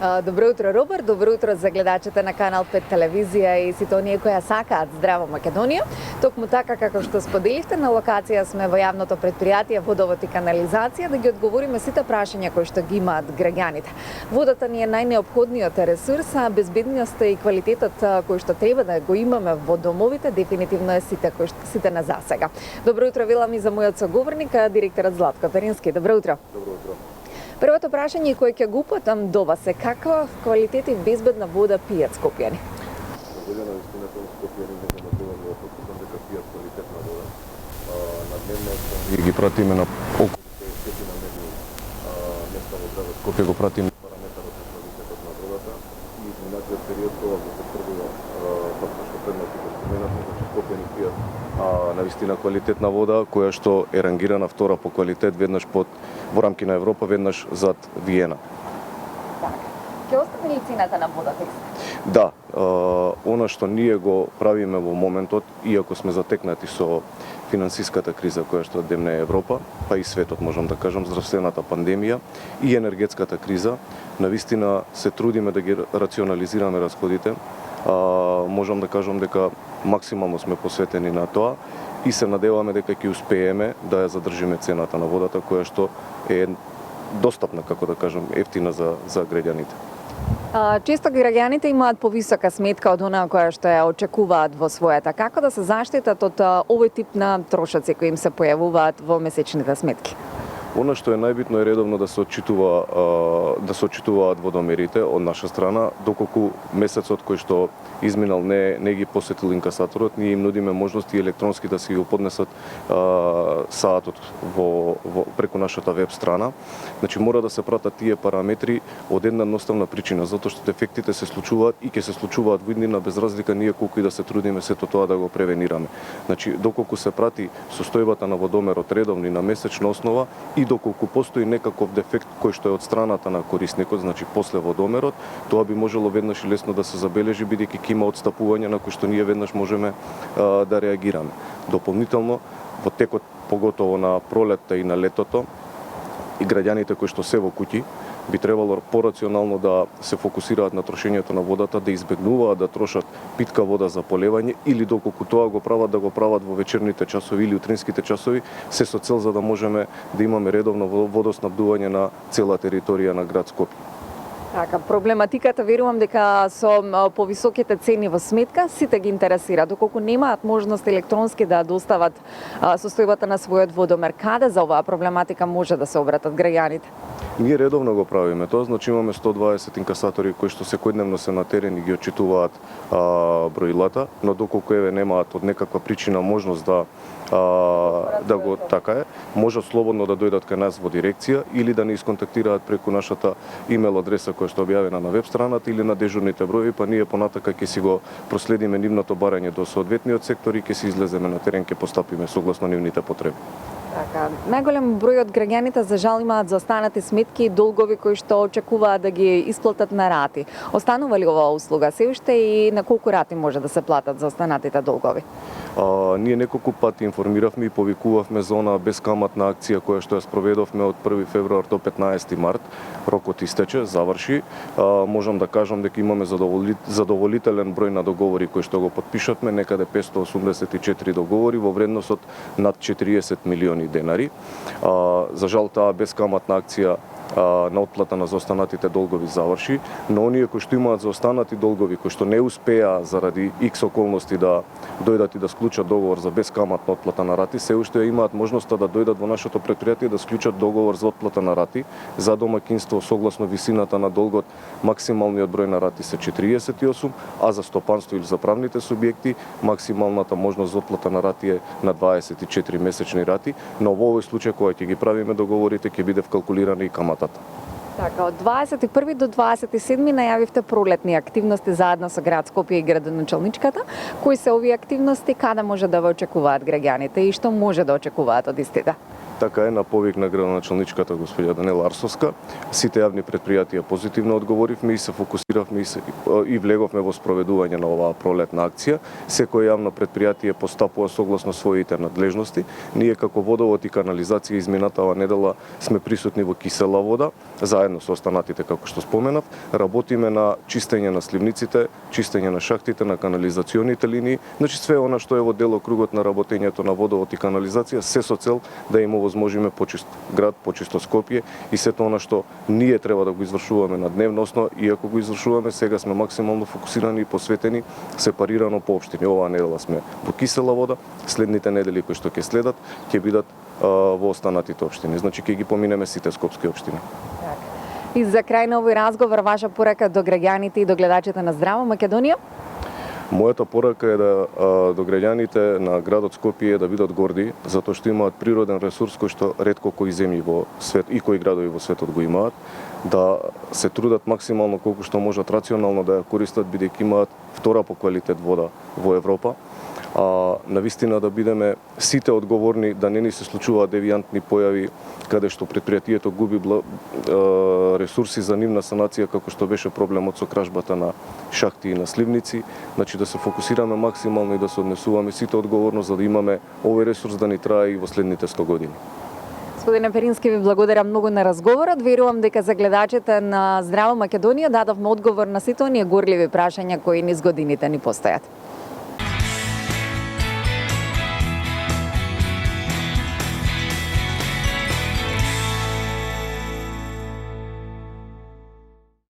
Добро утро, Роберт. Добро утро за гледачите на Канал 5 телевизија и сите оние кои сакаат здраво Македонија. Токму така како што споделивте, на локација сме во јавното предпријатие Водовод и канализација да ги одговориме сите прашања кои што ги имаат граѓаните. Водата ни е најнеопходниот ресурс, а безбедноста и квалитетот кој што треба да го имаме во домовите дефинитивно е сите на засега. Добро утро велам и за мојот соговорник, директорот Златко Перински. Добро утро. Добро утро. Првото прашање кое ќе го упатам до вас е каква квалитет и безбедна вода пијат скопјани? Година вистината скопјани не заметуваме во потокот дека пијат квалитетна вода. На дневна основа ги пратиме на околу 50 на медни места во градот Скопје, го пратиме параметарот на квалитетот на водата и изминатиот период тоа го потврдува фактот што предмети го споменавме, значи скопјани пијат навистина квалитетна вода која што е рангирана втора по квалитет веднаш во рамки на Европа, веднаш зад Виена. Ќе остане ли цената на водата? Да, она што ние го правиме во моментот, иако сме затекнати со финансиската криза која што демне Европа, па и светот можам да кажам, здравствената пандемија и енергетската криза, навистина се трудиме да ги рационализираме расходите. Можам да кажам дека максимално сме посветени на тоа и се надеваме дека ќе успееме да ја задржиме цената на водата која што е достапна, како да кажам, ефтина за граѓаните. Често граѓаните имаат повисока сметка од онаа која што ја очекуваат во својата. Како да се заштитат од овој тип на трошоци кои им се појавуваат во месечните сметки? Она што е најбитно е редовно да се отчитуваат водомерите од наша страна, доколку месецот кој што изминал не ги посетил инкасаторот, ние им нудиме можности електронски да си го поднесат саатот преку нашата веб страна. Значи мора да се пратат тие параметри од една едноставна причина, затоа што дефектите се случуваат и ќе се случуваат во иднина без разлика ние колку и да се трудиме сето тоа да го превенираме. Значи доколку се прати состојбата на водомерот редовно и на месечна основа и доколку постои некаков дефект кој што е од страната на корисникот, значи после водомерот, тоа би можело веднаш и лесно да се забележи бидејќи ќе има отстапување на кои што ние веднаш можеме да реагираме. Дополнително во текот поготово на пролетта и на летото и граѓаните кои што се во куќи би требало порационално да се фокусираат на трошењето на водата, да избегнуваат да трошат питка вода за полевање или доколку тоа го прават да го прават во вечерните часови или утринските часови, се со цел за да можеме да имаме редовно водоснабдување на цела територија на град Скопје. Така, проблематиката верувам дека со повисоките цени во сметка сите ги интересира, доколку немаат можност електронски да достават состојбата на својот водомер. Каде за оваа проблематика може да се обратат граѓаните? Ние редовно го правиме тоа, значи имаме 120 инкасатори кои што секојдневно се на терен и ги отчитуваат броилата, но доколку немаат од некаква причина можност да го така е, можат слободно да дојдат кај нас во дирекција или да ни исконтактираат преку нашата имейл адреса која што е објавена на веб страната или на дежурните броеви, па ние понатака ќе си го проследиме нивното барање до соодветниот сектор и ќе си излеземе на терен, ќе постапиме согласно нивните потреби. Така, најголем број од граѓаните за жал имаат заостанати сметки и долгови кои што очекуваат да ги исплатат на рати. Останува ли оваа услуга се уште и на колку рати може да се платат заостанатите долгови? Ние неколку пати информиравме и повикувавме за онаа бескаматна акција која што ја спроведовме од 1 февруар до 15 март. Рокот истече, заврши. Можам да кажам дека имаме задоволителен број на договори кои што го потпишавме, некаде 584 договори во вредност од над 40 милиони денари. За жал таа бескаматна акција на отплата на заостанатите долгови заврши, но оние кои што имаат заостанати долгови, кои што не успеа заради X околности да дојдат и да склучат договор за бескаматна отплата на рати, се уште имаат можноста да дојдат во нашето претпријатие да склучат договор за отплата на рати. За домаќинство согласно висината на долгот максималниот број на рати се 48, а за стопанство или за правните субјекти максималната можност за отплата на рати е на 24 месечни рати, но во овој случај кога ќе ги правиме договорите ќе биде вкалкулирана и каматата. Така, од 21 до 27 најавивте пролетни активности заедно со град Скопје и градоначалничката. Кои се овие активности, каде може да ве очекуваат граѓаните и што може да очекуваат од истите? така е на повик на градоначалничката госпоѓа Данела Арсовска. Сите јавни предпријатија позитивно одговоривме и се фокусиравме и влеговме во спроведување на оваа пролетна акција. Секој јавно предпријатие постапува согласно своите надлежности. Ние како водовод и канализација изминатава недела сме присутни во кисела вода, заедно со останатите како што споменав. Работиме на чистење на сливниците, чистење на шахтите, на канализационите линии, значи све она што е во делокругот на работењето на водовод и канализација, се со цел да им овозможиме почист град, почисто Скопје и сето она што ние треба да го извршуваме на дневна основа, и ако го извршуваме, сега сме максимално фокусирани и посветени сепарирано по општини. Оваа недела сме во кисела вода, следните недели кои што ќе следат ќе бидат во останатите општини. Значи ќе ги поминеме сите скопски општини. И за крај на овој разговор, ваша порака до граѓаните и до гледачите на Здрава Македонија? Мојата порака е до граѓаните на градот Скопје да бидат горди, затоа што имаат природен ресурс кој што ретко кои земји во свет и кои градови во светот го имаат, да се трудат максимално колку што можат рационално да ја користат, бидејќи имаат втора по квалитет вода во Европа. Навистина да бидеме сите одговорни да не ни се случуваат девијантни појави каде што предпријатието губи ресурси за нивна санација, како што беше проблемот со кражбата на шахти и на сливници. Значи да се фокусираме максимално и да се однесуваме сите одговорно за да имаме овој ресурс да ни трае и во следните 100 години. Господине Перински, ви благодарам многу на разговорот. Верувам дека за гледачите на Здрава Македонија дадовме одговор на сите оние горливи прашања кои низ годините ни постојат.